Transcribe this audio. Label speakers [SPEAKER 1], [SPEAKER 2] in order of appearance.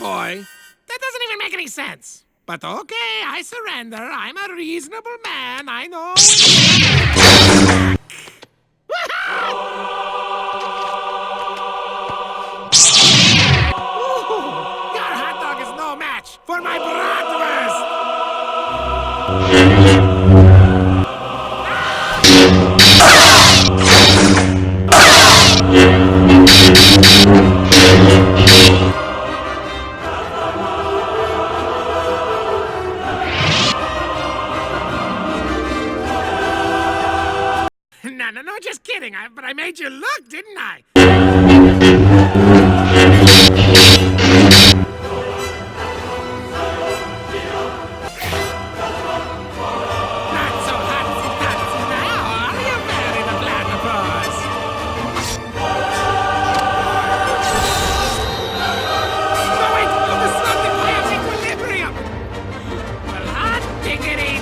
[SPEAKER 1] McCoy. That doesn't even make any sense. But okay, I surrender. I'm a reasonable man. I know. Ooh, your hot dog is no match for my bratwurst. No, just kidding. But I made you look, didn't I? Not so hotsy-totsy now, are you, Barry the Platypus? No, wait! You disrupted Pam's equilibrium! Well, hot diggity!